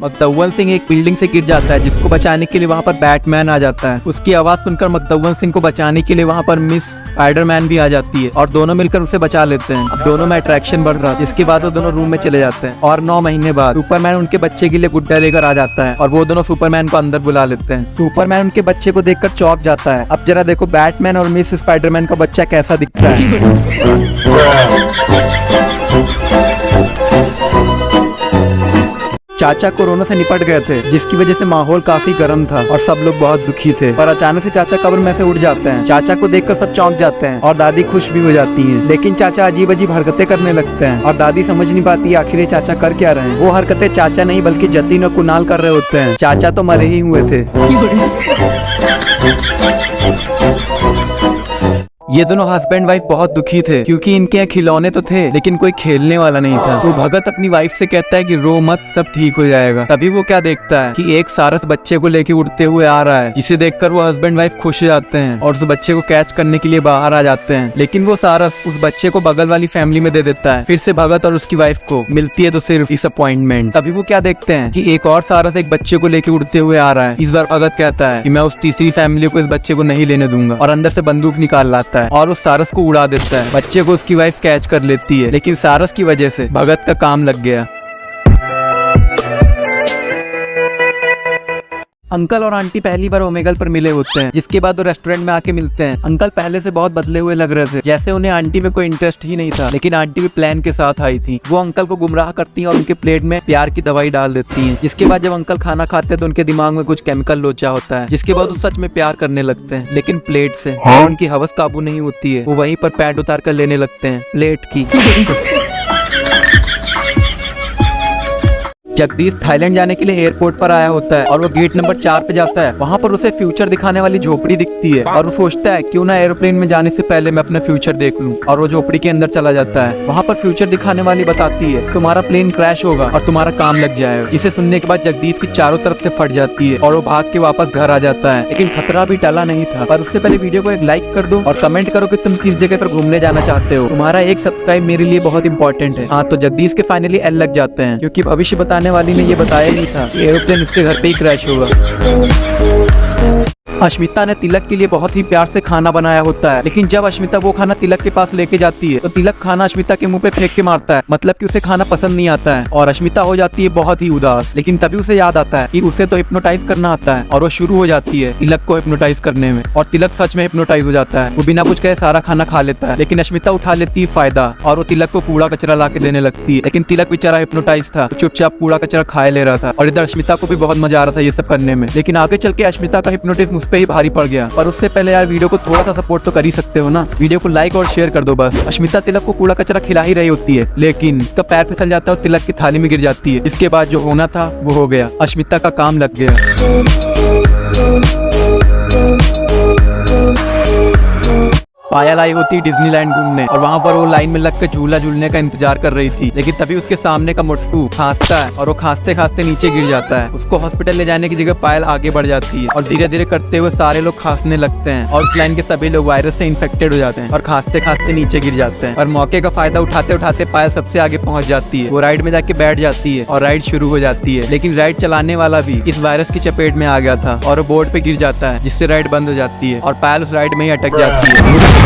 मकदुवन सिंह एक बिल्डिंग से गिर जाता है, जिसको बचाने के लिए वहाँ पर बैटमैन आ जाता है। उसकी आवाज सुनकर मकदुवन सिंह को बचाने के लिए वहाँ पर मिस स्पाइडरमैन भी आ जाती है और दोनों मिलकर उसे बचा लेते हैं। अब दोनों में अट्रैक्शन बढ़ रहा है, जिसके बाद वो दोनों रूम में चले जाते हैं और 9 महीने बाद सुपरमैन उनके बच्चे के लिए गुड्डा लेकर आ जाता है और वो दोनों सुपरमैन को अंदर बुला लेते हैं। सुपरमैन उनके बच्चे को देखकर चौंक जाता है। अब जरा देखो बैटमैन और मिस स्पाइडरमैन का बच्चा कैसा दिखता है। चाचा कोरोना से निपट गए थे, जिसकी वजह से माहौल काफी गर्म था और सब लोग बहुत दुखी थे। पर अचानक से चाचा कब्र में से उठ जाते हैं। चाचा को देखकर सब चौंक जाते हैं और दादी खुश भी हो जाती हैं। लेकिन चाचा अजीब अजीब हरकतें करने लगते हैं और दादी समझ नहीं पाती आखिर ये चाचा कर क्या रहे हैं। वो हरकतें चाचा नहीं बल्कि जतीन और कुणाल कर रहे होते हैं। चाचा तो मरे ही हुए थे। ये दोनों हस्बैंड वाइफ बहुत दुखी थे क्योंकि इनके यहाँ खिलौने तो थे लेकिन कोई खेलने वाला नहीं था। तो भगत अपनी वाइफ से कहता है कि रो मत, सब ठीक हो जाएगा। तभी वो क्या देखता है कि एक सारस बच्चे को लेके उड़ते हुए आ रहा है, जिसे देखकर वो हस्बैंड वाइफ खुश हो जाते हैं और उस बच्चे को कैच करने के लिए बाहर आ जाते हैं। लेकिन वो सारस उस बच्चे को बगल वाली फैमिली में दे देता है। फिर से भगत और उसकी वाइफ को मिलती है तो सिर्फ डिसअपॉइंटमेंट। तभी वो क्या देखते हैं कि एक और सारस एक बच्चे को लेके उड़ते हुए आ रहा है। इस बार भगत कहता है कि मैं उस तीसरी फैमिली को इस बच्चे को नहीं लेने दूंगा और अंदर से बंदूक निकाल लाता है और उस सारस को उड़ा देता है। बच्चे को उसकी वाइफ कैच कर लेती है, लेकिन सारस की वजह से भगत का काम लग गया। अंकल और आंटी पहली बार ओमेगल पर मिले होते हैं, जिसके बाद वो रेस्टोरेंट में आके मिलते हैं। अंकल पहले से बहुत बदले हुए लग रहे थे, जैसे उन्हें आंटी में कोई इंटरेस्ट ही नहीं था। लेकिन आंटी भी प्लान के साथ आई थी। वो अंकल को गुमराह करती हैं और उनके प्लेट में प्यार की दवाई डाल देती हैं। जिसके बाद जब अंकल खाना खाते हैं तो उनके दिमाग में कुछ केमिकल लोचा होता है, जिसके बाद वो सच में प्यार करने लगते हैं, लेकिन प्लेट से। उनकी हवस काबू नहीं होती है, वो वहीं पर पैड उतार कर लेने लगते हैं प्लेट की। जगदीश थाईलैंड जाने के लिए एयरपोर्ट पर आया होता है और वो गेट नंबर 4 पे जाता है। वहाँ पर उसे फ्यूचर दिखाने वाली झोपड़ी दिखती है और वो सोचता है क्यों ना एरोप्लेन में जाने से पहले मैं अपना फ्यूचर देख लूं, और वो झोपड़ी के अंदर चला जाता है। वहाँ पर फ्यूचर दिखाने वाली बताती है तुम्हारा प्लेन क्रैश होगा और तुम्हारा काम लग जाएगा। इसे सुनने के बाद जगदीश की चारों तरफ से फट जाती है और वो भाग के वापस घर आ जाता है। लेकिन खतरा भी टला नहीं था। पर उससे पहले वीडियो को एक लाइक कर दो और कमेंट करो कि तुम किस जगह पर घूमने जाना चाहते हो। तुम्हारा एक सब्सक्राइब मेरे लिए बहुत इंपॉर्टेंट है। हाँ, तो जगदीश के फाइनली एल लग जाते हैं, क्योंकि भविष्य बताने वाली ने ये बताया नहीं था कि एरोप्लेन उसके घर पे ही क्रैश होगा। अश्मिता ने तिलक के लिए बहुत ही प्यार से खाना बनाया होता है, लेकिन जब अश्मिता वो खाना तिलक के पास लेके जाती है तो तिलक खाना अश्मिता के मुंह पे फेंक के मारता है, मतलब कि उसे खाना पसंद नहीं आता है और अश्मिता हो जाती है बहुत ही उदास। लेकिन तभी उसे याद आता है कि उसे तो हिप्नोटाइज करना आता है और वो शुरू हो जाती है तिलक को हिप्नोटाइज करने में, और तिलक सच में हिप्नोटाइज हो जाता है। वो बिना कुछ कहे सारा खाना खा लेता है, लेकिन अश्मिता उठा लेती है फायदा और वो तिलक को कूड़ा कचरा ला के देने लगती है। लेकिन तिलक बेचारा हिप्नोटाइज था, तो चुपचाप कूड़ा कचरा खाए ले रहा था और इधर अश्मिता को भी बहुत मजा आ रहा था ये सब करने में। लेकिन आगे चल के अश्मिता का हिप्नोटिज्म उस पर ही भारी पड़ गया। पर उससे पहले यार वीडियो को थोड़ा सा सपोर्ट तो कर ही सकते हो ना, वीडियो को लाइक और शेयर कर दो बस। अश्मिता तिलक को कूड़ा कचरा खिला ही रही होती है, लेकिन उसका पैर फिसल जाता है और तिलक की थाली में गिर जाती है। इसके बाद जो होना था वो हो गया, अश्मिता का काम लग गया। पायल आई होती डिज्नीलैंड घूमने और वहाँ पर वो लाइन में लगकर झूला झूलने का इंतजार कर रही थी। लेकिन तभी उसके सामने का मोटू खांसता है और वो खांसते खांसते नीचे गिर जाता है। उसको हॉस्पिटल ले जाने की जगह पायल आगे बढ़ जाती है और धीरे धीरे करते हुए सारे लोग खांसने लगते हैं और उस लाइन के सभी लोग वायरस से इन्फेक्टेड हो जाते हैं और खांसते खांसते नीचे गिर जाते हैं। और मौके का फायदा उठाते उठाते पायल सबसे आगे पहुंच जाती है। वो राइड में जाके बैठ जाती है और राइड शुरू हो जाती है। लेकिन राइड चलाने वाला भी इस वायरस की चपेट में आ गया था और वो बोर्ड पे गिर जाता है, जिससे राइड बंद हो जाती है और पायल उस राइड में ही अटक जाती है।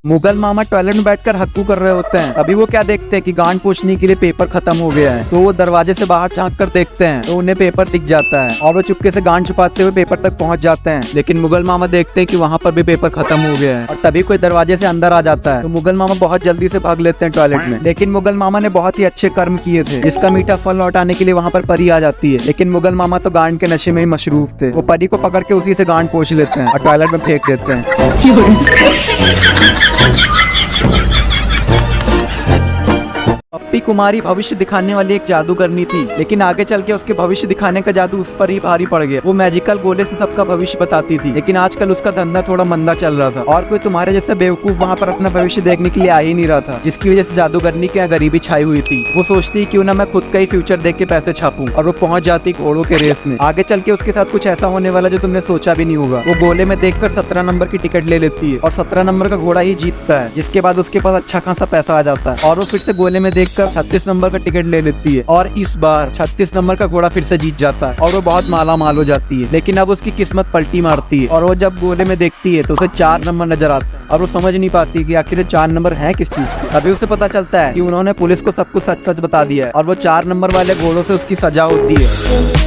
मुगल मामा टॉयलेट में बैठकर हक्कू कर रहे होते हैं। अभी वो क्या देखते हैं कि गांड पोंछने के लिए पेपर खत्म हो गया है। तो वो दरवाजे से बाहर झांक कर देखते हैं तो उन्हें पेपर दिख जाता है और वो चुपके से गांड छुपाते हुए पेपर तक पहुंच जाते हैं। लेकिन मुगल मामा देखते हैं कि वहाँ पर भी पेपर खत्म हो गया है और तभी कोई दरवाजे से अंदर आ जाता है। तो मुगल मामा बहुत जल्दी से भाग लेते हैं टॉयलेट में। लेकिन मुगल मामा ने बहुत ही अच्छे कर्म किए थे, जिसका मीठा फल लौटाने के लिए वहाँ पर परी आ जाती है। लेकिन मुगल मामा तो गांड के नशे में ही मशरूफ थे। वो परी को पकड़ के उसी से गांड पोंछ लेते हैं और टॉयलेट में फेंक देते हैं। पप्पी कुमारी भविष्य दिखाने वाली एक जादूगरनी थी, लेकिन आगे चल के उसके भविष्य दिखाने का जादू उस पर ही भारी पड़ गया। वो मैजिकल गोले से सबका भविष्य बताती थी, लेकिन आजकल उसका धंधा थोड़ा मंदा चल रहा था और कोई तुम्हारे जैसा बेवकूफ वहाँ पर अपना भविष्य देखने के लिए आ ही नहीं रहा था, जिसकी वजह से जादूगरनी के यहाँ गरीबी छाई हुई थी। वो सोचती क्यों ना मैं खुद का ही फ्यूचर देख के पैसे छापूं, और वो पहुंच जाती घोड़ों के रेस में। आगे चल के उसके साथ कुछ ऐसा होने वाला जो तुमने सोचा भी नहीं होगा। वो गोले में देखकर 17 नंबर की टिकट ले लेती है और 17 नंबर का घोड़ा ही जीतता है, जिसके बाद उसके पास अच्छा खासा पैसा आ जाता है और वो फिर से गोले में देखकर 36 नंबर का टिकट ले लेती है और इस बार 36 नंबर का घोड़ा फिर से जीत जाता है और वो बहुत माला माल हो जाती है। लेकिन अब उसकी किस्मत पलटी मारती है और वो जब गोले में देखती है तो उसे 4 नंबर नजर आता है और वो समझ नहीं पाती कि आखिर 4 नंबर है किस चीज के। अभी उसे पता चलता है कि उन्होंने पुलिस को सब कुछ सच सच बता दिया है और वो 4 नंबर वाले घोड़ों से उसकी सजा होती है।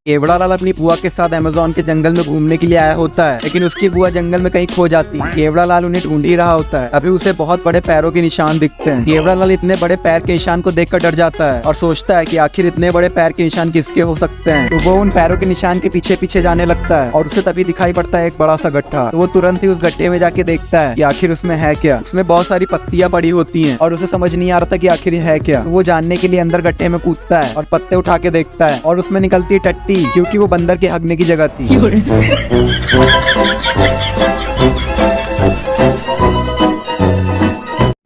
केवड़ा लाल अपनी बुआ के साथ अमेज़न के जंगल में घूमने के लिए आया होता है, लेकिन उसकी बुआ जंगल में कहीं खो जाती है। केवड़ा लाल उन्हें ढूंढ ही रहा होता है। अभी उसे बहुत बड़े पैरों के निशान दिखते हैं। केवड़ा लाल इतने बड़े पैर के निशान को देखकर डर जाता है और सोचता है कि आखिर इतने बड़े पैर के निशान किसके हो सकते हैं। तो वो उन पैरों के निशान के पीछे पीछे जाने लगता है और उसे तभी दिखाई पड़ता है एक बड़ा सा गड्ढा। तो वो तुरंत ही उस गड्ढे में जाके देखता है कि आखिर उसमें है क्या। उसमें बहुत सारी पत्तियां पड़ी होती हैं और उसे समझ नहीं आ रहा था कि आखिर है क्या। तो वो जानने के लिए अंदर गड्ढे में कूदता है और पत्ते उठा के देखता है और उसमें निकलती है टट्टी, क्योंकि वो बंदर के हगने की जगह थी।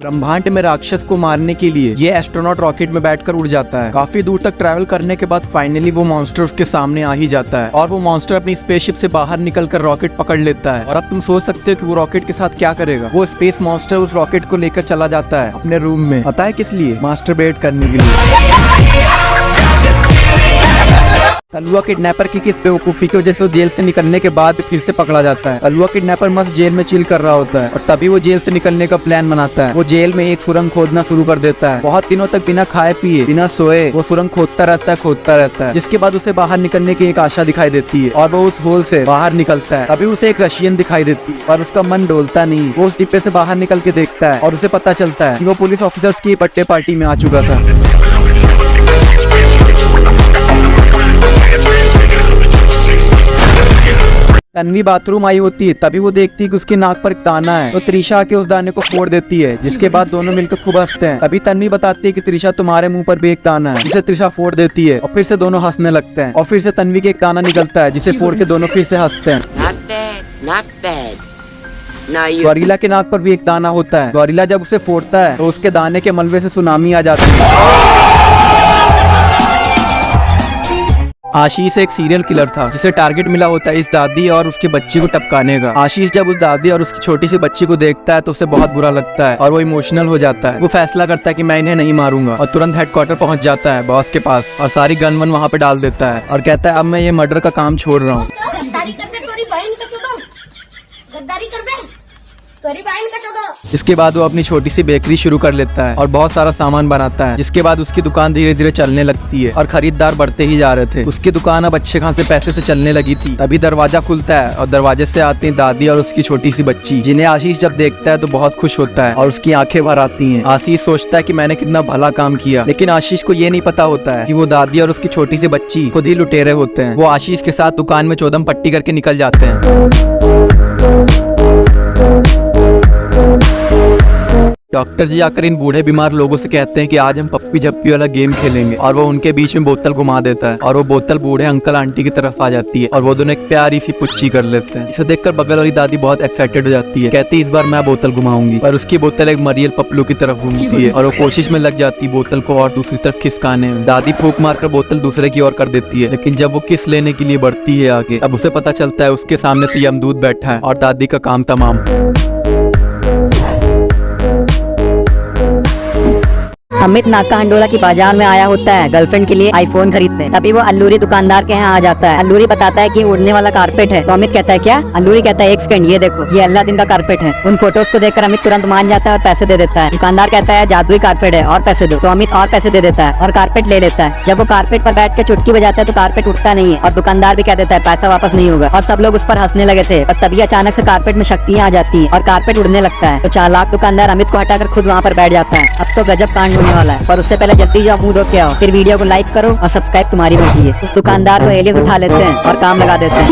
ब्रह्मांड में राक्षस को मारने के लिए ये एस्ट्रोनॉट रॉकेट में बैठकर उड़ जाता है। काफी दूर तक ट्रैवल करने के बाद फाइनली वो मॉन्स्टर उसके सामने आ ही जाता है और वो मॉन्स्टर अपनी स्पेसशिप से बाहर निकलकर रॉकेट पकड़ लेता है। और अब तुम सोच सकते हो कि वो रॉकेट के साथ क्या करेगा। वो स्पेस मॉन्स्टर उस रॉकेट को लेकर चला जाता है अपने रूम में। पता है किस लिए? मास्टरबेट करने के लिए। कलुआ किडनैपर की किस बेवकूफी की वजह से वो जेल से निकलने के बाद फिर से पकड़ा जाता है। कलुआ किडनैपर मस्त जेल में चिल कर रहा होता है और तभी वो जेल से निकलने का प्लान बनाता है। वो जेल में एक सुरंग खोदना शुरू कर देता है। बहुत दिनों तक बिना खाए पिए बिना सोए वो सुरंग खोदता रहता है, जिसके बाद उसे बाहर निकलने की एक आशा दिखाई देती है और वो उस होल से बाहर निकलता है। तभी उसे एक रशियन दिखाई देती है और उसका मन डोलता नहीं। वो उस डिब्बे से बाहर निकल के देखता है और उसे पता चलता है कि वो पुलिस ऑफिसर्स की बर्थडे पार्टी में आ चुका था। तन्वी बाथरूम आई होती है, तभी वो देखती है कि उसकी नाक पर एक दाना है। तो त्रिशा आके उस दाने को फोड़ देती है, जिसके बाद दोनों मिलकर खूब हंसते हैं। तभी तन्वी बताती है कि त्रिशा तुम्हारे मुंह पर भी एक दाना है, जिसे त्रिशा फोड़ देती है और फिर से दोनों हंसने लगते हैं और फिर से तन्वी के एक दाना निकलता है, जिसे फोड़ के दोनों फिर से हंसते हैं। गौरीला के नाक पर भी एक दाना होता है। गौरीला जब उसे फोड़ता है तो उसके दाने के मलबे से सुनामी आ जाती है। आशीष एक सीरियल किलर था, जिसे टारगेट मिला होता है इस दादी और उसके बच्ची को टपकाने का। आशीष जब उस दादी और उसकी छोटी सी बच्ची को देखता है तो उसे बहुत बुरा लगता है और वो इमोशनल हो जाता है। वो फैसला करता है कि मैं इन्हें नहीं मारूंगा और तुरंत हेडक्वार्टर पहुंच जाता है बॉस के पास और सारी गन वन वहाँ पे डाल देता है और कहता है अब मैं ये मर्डर का काम छोड़ रहा हूँ। इसके बाद वो अपनी छोटी सी बेकरी शुरू कर लेता है और बहुत सारा सामान बनाता है, जिसके बाद उसकी दुकान धीरे धीरे चलने लगती है और खरीदार बढ़ते ही जा रहे थे। उसकी दुकान अब अच्छे खासे पैसे से चलने लगी थी। तभी दरवाजा खुलता है और दरवाजे से आती है दादी और उसकी छोटी सी बच्ची, जिन्हें आशीष जब देखता है तो बहुत खुश होता है और उसकी आंखें भर आती हैं। आशीष सोचता है कि मैंने कितना भला काम किया, लेकिन आशीष को ये नहीं पता होता है कि वो दादी और उसकी छोटी सी बच्ची खुद ही लुटेरे होते हैं। वो आशीष के साथ दुकान में चौदम पट्टी करके निकल जाते हैं। डॉक्टर जी आकर इन बूढ़े बीमार लोगों से कहते हैं कि आज हम पप्पी झप्पी वाला गेम खेलेंगे और वो उनके बीच में बोतल घुमा देता है और वो बोतल बूढ़े अंकल आंटी की तरफ आ जाती है और वो दोनों एक प्यारी सी पुच्ची कर लेते हैं। इसे देखकर बगल वाली दादी बहुत एक्साइटेड हो जाती है, कहती है इस बार मैं बोतल घुमाऊंगी, पर उसकी बोतल एक मरियल पपलू की तरफ घूमती है और वो कोशिश में लग जाती है बोतल को और दूसरी तरफ खिसकाने में। दादी फूंक मारकर बोतल दूसरे की ओर कर देती है, लेकिन जब वो किस लेने के लिए बढ़ती है आगे, अब उसे पता चलता है उसके सामने तो यमदूत बैठा है और दादी का काम तमाम। अमित नाका हंडोला की बाजार में आया होता है गर्लफ्रेंड के लिए आईफोन खरीदने। तभी वो अल्लूरी दुकानदार के यहाँ आ जाता है। अल्लूरी बताता है कि उड़ने वाला कारपेट है। तो अमित कहता है क्या? अल्लूरी कहता है एक सेकंड, ये देखो, ये अल्लादीन का कारपेट है। उन फोटोज को देखकर अमित तुरंत मान जाता है और पैसे दे देता है। दुकानदार कहता है जादुई कारपेट है और पैसे दो। तो अमित और पैसे दे देता है और कारपेट ले लेता है। जब वो कारपेट पर बैठ के चुटकी बजाता है तो कारपेट उठता नहीं है और दुकानदार भी कह देता है पैसा वापस नहीं होगा और सब लोग उस पर हंसने लगे थे। और तभी अचानक से कारपेट में शक्तियाँ आ जाती है और कारपेट उड़ने लगता है। तो चालाक दुकानदार अमित को हटाकर खुद वहाँ पर बैठ जाता है। अब तो गजब कांड होने वाला है, पर उससे पहले जल्दी जाओ मुंह धो के आओ। फिर वीडियो को लाइक करो और सब्सक्राइब तुम्हारी मर्जी है। उस दुकानदार को एलियन उठा लेते हैं और काम लगा देते हैं।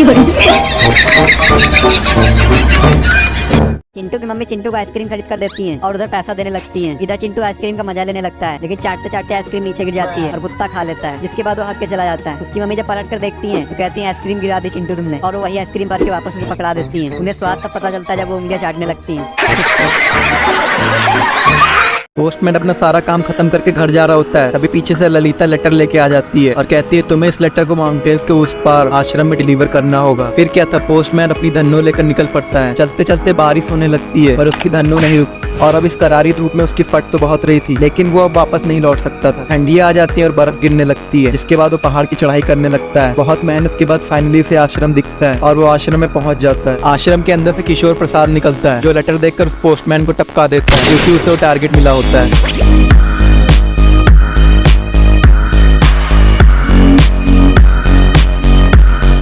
चिंटू की मम्मी चिंटू को आइसक्रीम खरीद कर देती है और उधर पैसा देने लगती है। इधर चिंटू आइसक्रीम का मजा लेने लगता है, लेकिन चाटते चाटते आइसक्रीम नीचे गिर जाती है और कुत्ता खा लेता है, जिसके बाद वो हक के चला जाता है। उसकी मम्मी जब पलट कर देखती है तो कहती है आइसक्रीम गिरा दी चिंटू तुमने, और वो वही आइसक्रीम भर के वापस उसे पकड़ा देती है। उन्हें स्वाद तब पता चलता है जब वो उंगलियां चाटने लगती है। पोस्टमैन अपना सारा काम खत्म करके घर जा रहा होता है, तभी पीछे से ललिता लेटर लेके आ जाती है और कहती है तुम्हें इस लेटर को माउंटेन्स के उस पार आश्रम में डिलीवर करना होगा। फिर क्या था, पोस्टमैन अपनी धन्नो लेकर निकल पड़ता है। चलते चलते बारिश होने लगती है पर उसकी धन्नो नहीं रुकती और अब इस करारी धूप में उसकी फट तो बहुत रही थी, लेकिन वो अब वापस नहीं लौट सकता था। ठंडियां आ जाती है और बर्फ गिरने लगती है, जिसके बाद वो पहाड़ की चढ़ाई करने लगता है। बहुत मेहनत के बाद फाइनली से आश्रम दिखता है और वो आश्रम में पहुंच जाता है। आश्रम के अंदर से किशोर प्रसाद निकलता है, जो लेटर देखकर उस पोस्टमैन को टपका देता है क्योंकि उसे वो टारगेट मिला होता है।